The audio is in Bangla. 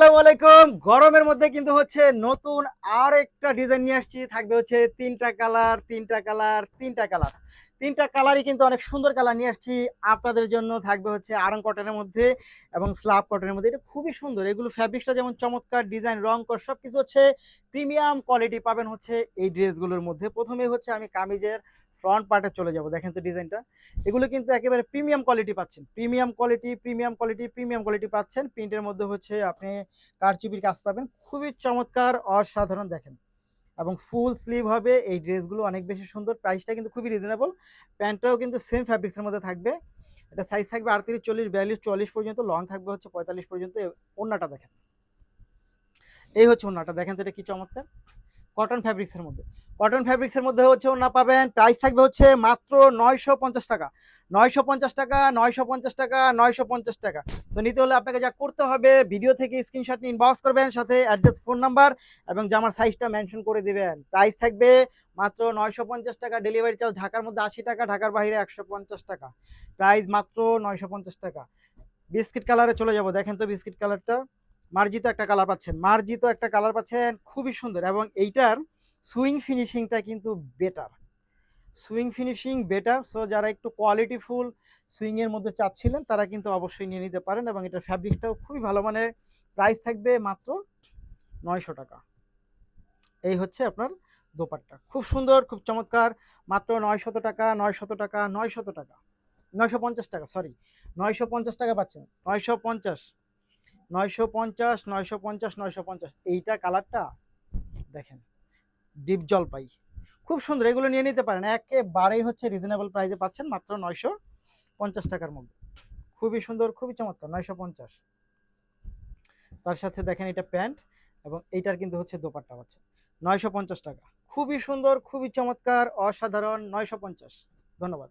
আসসালামু আলাইকুম। গরমের মধ্যে কিন্তু হচ্ছে নতুন আর একটা ডিজাইন নিয়ে আসছি। থাকবে হচ্ছে ৩টা কালার, ৩টা কালার, ৩টা কালার। ৩টা কালারই কিন্তু অনেক সুন্দর কালার নিয়ে আসছি। আপনাদের জন্য থাকবে হচ্ছে আড়ং কটনের মধ্যে এবং স্লাব কটনের মধ্যে। এটা খুবই সুন্দর। এগুলো ফ্যাব্রিক্সটা যেমন চমৎকার, ডিজাইন, রং কস সবকিছু হচ্ছে প্রিমিয়াম কোয়ালিটি পাবেন হচ্ছে এই ড্রেসগুলোর মধ্যে। ১ম এ হচ্ছে আমি কামিজের ফ্রন্ট পার্টে চলে যাব। দেখেন তো ডিজাইনটা। এগুলো কিন্তু একেবারে প্রিমিয়াম কোয়ালিটি পাচ্ছেন, premium quality, premium quality, premium quality পাচ্ছেন। প্রিন্টের মধ্যে হচ্ছে আপনি কারচুপির কাজ পাবেন, খুবই চমৎকার, অসাধারণ। দেখেন এবং ফুল স্লিভ হবে এই ড্রেসগুলো, অনেক বেশি সুন্দর। প্রাইসটা কিন্তু খুবই রিজনেবল। প্যান্টটাও কিন্তু সেম ফ্যাব্রিক্সের মধ্যে থাকবে। এটা সাইজ থাকবে 38, 40, 42, 44 পর্যন্ত, লং থাকবে হচ্ছে 45 পর্যন্ত। ওড়নাটা দেখেন, এই হচ্ছে ওড়নাটা। দেখেন তো এটা কি চমৎকার, কটন ফ্যাব্রিক্সের মধ্যে। কটন ফ্যাব্রিক্সের মধ্যে হচ্ছে ওড়না পাবেন। প্রাইস থাকবে হচ্ছে মাত্র 950 টাকা, 950 টাকা, 950 টাকা, 950 টাকা। তো নিতে হলে আপনাকে যা করতে হবে, ভিডিও থেকে স্ক্রিনশট নিয়ে ইনবক্স করবেন, সাথে অ্যাড্রেস, ফোন নাম্বার এবং জামার সাইজটা মেনশন করে দিবেন। প্রাইস থাকবে মাত্র 950 টাকা। ডেলিভারি চার্জ ঢাকার মধ্যে 80 টাকা, ঢাকার বাইরে 150 টাকা। প্রাইস মাত্র 950 টাকা। বিস্কিট কালারে চলে যাব। দেখেন তো বিস্কিট কালারটা, মার্জিত একটা কালার পাচ্ছেন, মার্জিত একটা কালার পাচ্ছেন, খুবই সুন্দর। এবং এইটার সুইং ফিনিশিংটা কিন্তু better, swing finishing better. So যারা একটু কোয়ালিটিফুল সুইং এর মধ্যে চাচ্ছিলেন তারা কিন্তু অবশ্যই নিয়ে নিতে পারেন। এবং এটার ফ্যাব্রিকটাও খুবই ভালো মানের। প্রাইস থাকবে মাত্র 900 টাকা। এই হচ্ছে আপনার দোপাট্টা, খুব সুন্দর, খুব চমৎকার। মাত্র 900 টাকা, 900 টাকা, 900 টাকা, 950 টাকা, সরি, 950 টাকা পাচ্ছেন। 950, 950, 950, 950। এইটা কালারটা দেখেন, ডিপ জলপাই, খুব সুন্দর। এগুলো নিয়ে নিতে পারেন, একেবারেই হচ্ছে রিজনেবল প্রাইসে পাচ্ছেন মাত্র 950 টাকার মধ্যে। খুবই সুন্দর, খুবই চমৎকার, 950। তার সাথে দেখেন এটা প্যান্ট এবং এইটার কিন্তু হচ্ছে দোপাট্টা পাচ্ছেন। 950 টাকা, খুবই সুন্দর, খুবই চমৎকার, অসাধারণ। 950। ধন্যবাদ।